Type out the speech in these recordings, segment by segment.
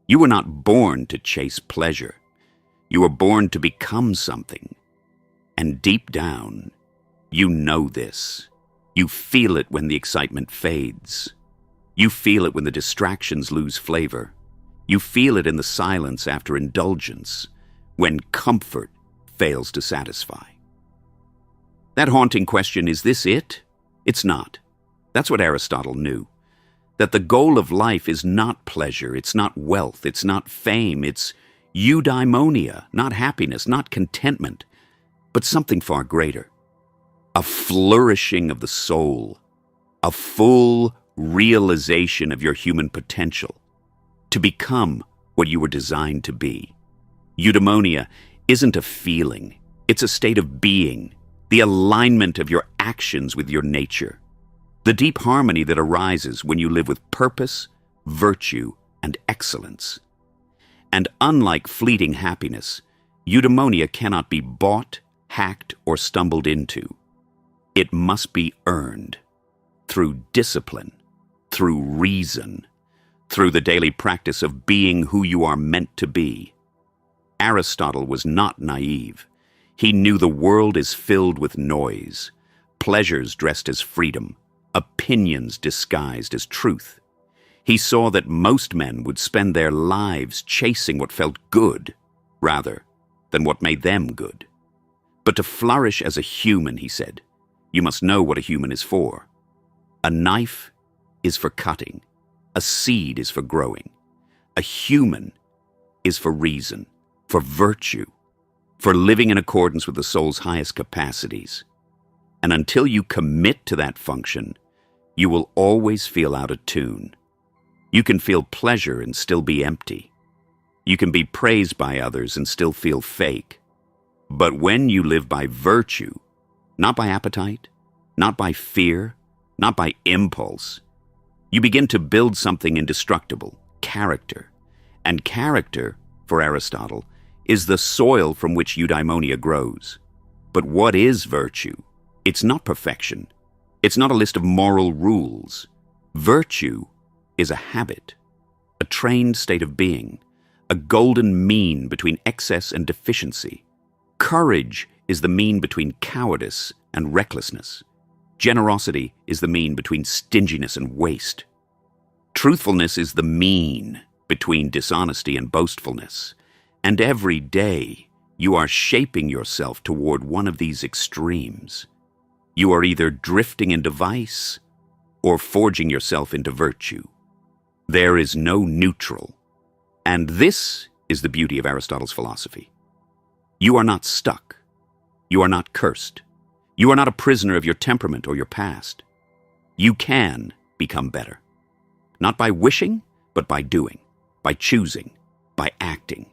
You were not born to chase pleasure. You were born to become something. And deep down, you know this. You feel it when the excitement fades. You feel it when the distractions lose flavor. You feel it in the silence after indulgence, when comfort fails to satisfy. That haunting question, is this it? It's not. That's what Aristotle knew. That the goal of life is not pleasure, it's not wealth, it's not fame, it's eudaimonia, not happiness, not contentment, but something far greater. A flourishing of the soul, a full realization of your human potential, to become what you were designed to be. Eudaimonia isn't a feeling, it's a state of being, the alignment of your actions with your nature, the deep harmony that arises when you live with purpose, virtue, and excellence. And unlike fleeting happiness, eudaimonia cannot be bought, hacked, or stumbled into. It must be earned through discipline, through reason, through the daily practice of being who you are meant to be. Aristotle was not naive. He knew the world is filled with noise, pleasures dressed as freedom, opinions disguised as truth. He saw that most men would spend their lives chasing what felt good, rather than what made them good. But to flourish as a human, he said, you must know what a human is for. A knife is for cutting. A seed is for growing. A human is for reason, for virtue, for living in accordance with the soul's highest capacities. And until you commit to that function, you will always feel out of tune. You can feel pleasure and still be empty. You can be praised by others and still feel fake. But when you live by virtue, not by appetite, not by fear, not by impulse, you begin to build something indestructible, character. And character, for Aristotle, is the soil from which eudaimonia grows. But what is virtue? It's not perfection. It's not a list of moral rules. Virtue is a habit, a trained state of being, a golden mean between excess and deficiency. Courage is the mean between cowardice and recklessness. Generosity is the mean between stinginess and waste. Truthfulness is the mean between dishonesty and boastfulness. And every day, you are shaping yourself toward one of these extremes. You are either drifting into vice or forging yourself into virtue. There is no neutral. And this is the beauty of Aristotle's philosophy. You are not stuck. You are not cursed. You are not a prisoner of your temperament or your past. You can become better. Not by wishing, but by doing, by choosing, by acting.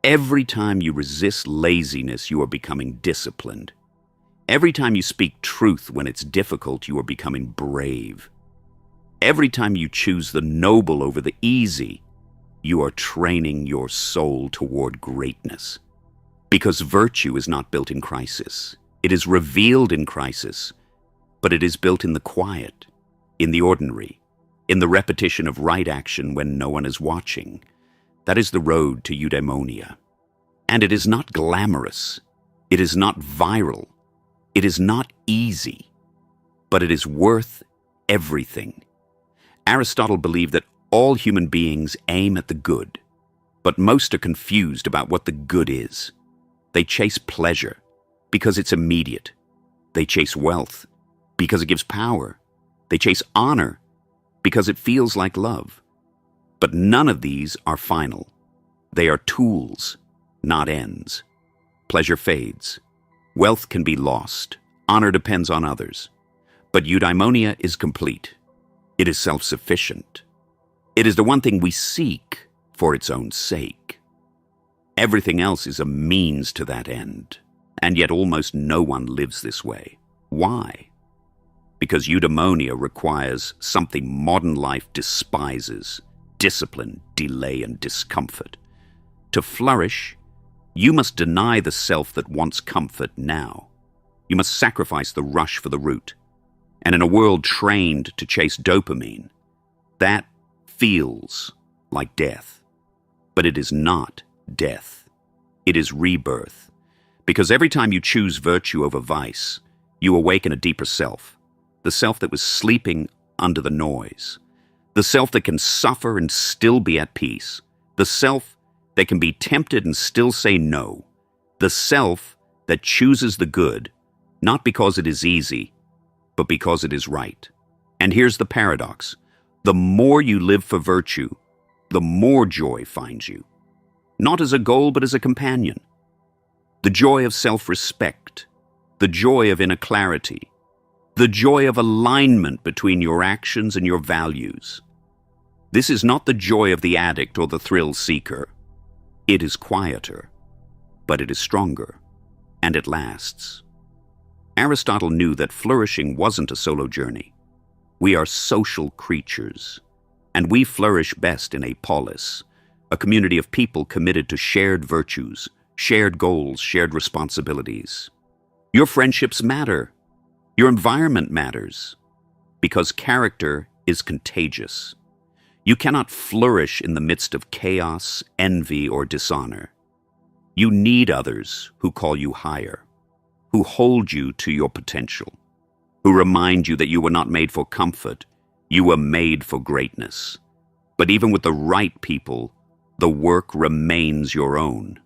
Every time you resist laziness, you are becoming disciplined. Every time you speak truth when it's difficult, you are becoming brave. Every time you choose the noble over the easy, you are training your soul toward greatness. Because virtue is not built in crisis. It is revealed in crisis, but it is built in the quiet, in the ordinary, in the repetition of right action when no one is watching. That is the road to eudaimonia. And it is not glamorous. It is not viral. It is not easy. But it is worth everything. Aristotle believed that all human beings aim at the good, but most are confused about what the good is. They chase pleasure because it's immediate. They chase wealth because it gives power. They chase honor because it feels like love. But none of these are final. They are tools, not ends. Pleasure fades. Wealth can be lost. Honor depends on others. But eudaimonia is complete. It is self-sufficient. It is the one thing we seek for its own sake. Everything else is a means to that end. And yet almost no one lives this way. Why? Because eudaimonia requires something modern life despises: discipline, delay, and discomfort. To flourish, you must deny the self that wants comfort now. You must sacrifice the rush for the root. And in a world trained to chase dopamine, that feels like death. but it is not death. It is rebirth. Because every time you choose virtue over vice, you awaken a deeper self, the self that was sleeping under the noise, the self that can suffer and still be at peace, the self that can be tempted and still say no, the self that chooses the good, not because it is easy, but because it is right. And here's the paradox. The more you live for virtue, the more joy finds you. Not as a goal, but as a companion. The joy of self-respect, the joy of inner clarity, the joy of alignment between your actions and your values. This is not the joy of the addict or the thrill seeker. It is quieter, but it is stronger, and it lasts. Aristotle knew that flourishing wasn't a solo journey. We are social creatures, and we flourish best in a polis, a community of people committed to shared virtues, shared goals, shared responsibilities. Your friendships matter. Your environment matters, because character is contagious. You cannot flourish in the midst of chaos, envy, or dishonor. You need others who call you higher, who hold you to your potential, who remind you that you were not made for comfort, you were made for greatness. But even with the right people, the work remains your own.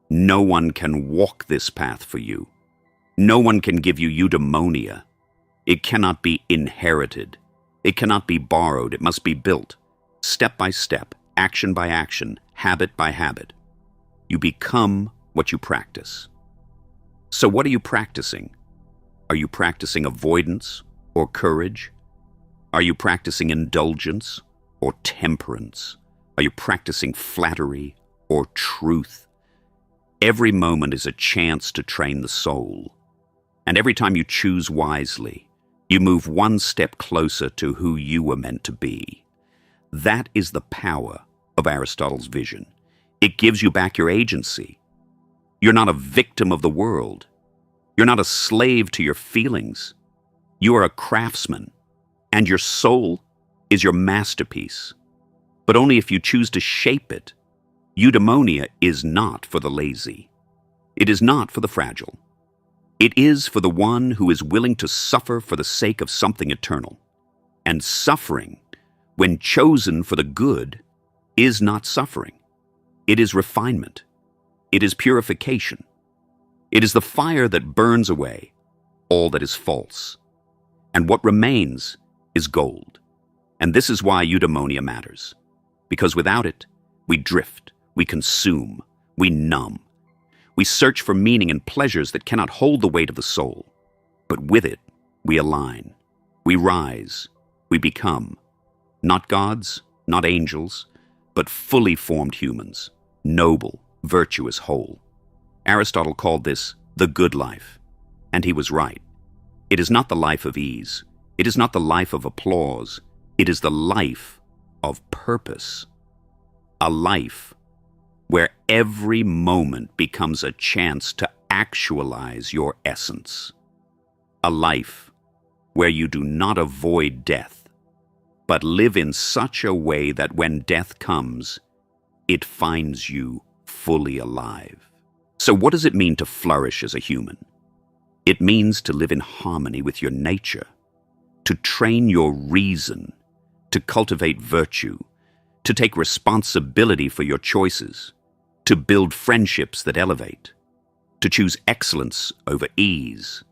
No one can walk this path for you. No one can give you eudaimonia. It cannot be inherited. It cannot be borrowed. It must be built, step by step, action by action, habit by habit. You become what you practice. So what are you practicing? Are you practicing avoidance or courage? Are you practicing indulgence or temperance? Are you practicing flattery or truth? Every moment is a chance to train the soul. And every time you choose wisely, you move one step closer to who you were meant to be. That is the power of Aristotle's vision. It gives you back your agency. You're not a victim of the world. You're not a slave to your feelings. You are a craftsman, and your soul is your masterpiece. But only if you choose to shape it. Eudaimonia is not for the lazy. It is not for the fragile. It is for the one who is willing to suffer for the sake of something eternal. And suffering, when chosen for the good, is not suffering. It is refinement. It is purification. It is the fire that burns away all that is false. And what remains is gold. And this is why eudaimonia matters. Because without it, we drift, we consume, we numb. We search for meaning and pleasures that cannot hold the weight of the soul. But with it, we align, we rise, we become. Not gods, not angels, but fully formed humans, noble, virtuous, whole. Aristotle called this the good life, and he was right. It is not the life of ease. It is not the life of applause. It is the life of purpose. A life where every moment becomes a chance to actualize your essence. A life where you do not avoid death, but live in such a way that when death comes, it finds you fully alive. So what does it mean to flourish as a human? It means to live in harmony with your nature, to train your reason, to cultivate virtue, to take responsibility for your choices, to build friendships that elevate, to choose excellence over ease,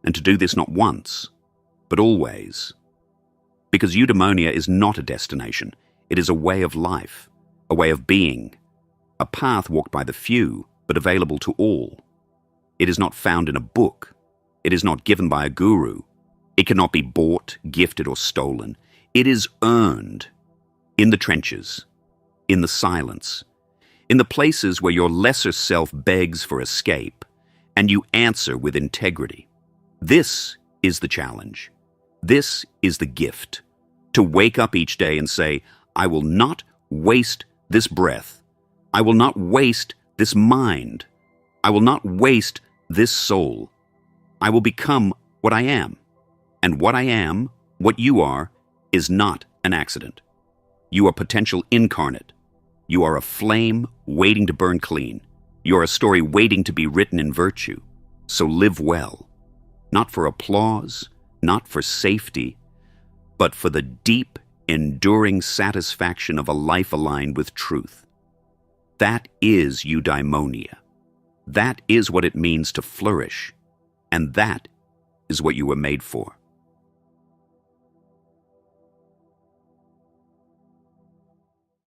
and to do this not once, but always. Because eudaimonia is not a destination, it is a way of life, a way of being, a path walked by the few, but available to all. It is not found in a book. It is not given by a guru. It cannot be bought, gifted, or stolen. It is earned in the trenches, in the silence, in the places where your lesser self begs for escape, and you answer with integrity. This is the challenge. This is the gift. To wake up each day and say, I will not waste this breath. I will not waste this mind. I will not waste this soul. I will become what I am. And what I am, what you are, is not an accident. You are potential incarnate. You are a flame waiting to burn clean. You are a story waiting to be written in virtue. So live well, not for applause, not for safety, but for the deep, enduring satisfaction of a life aligned with truth. That is eudaimonia. That is what it means to flourish, and that is what you were made for.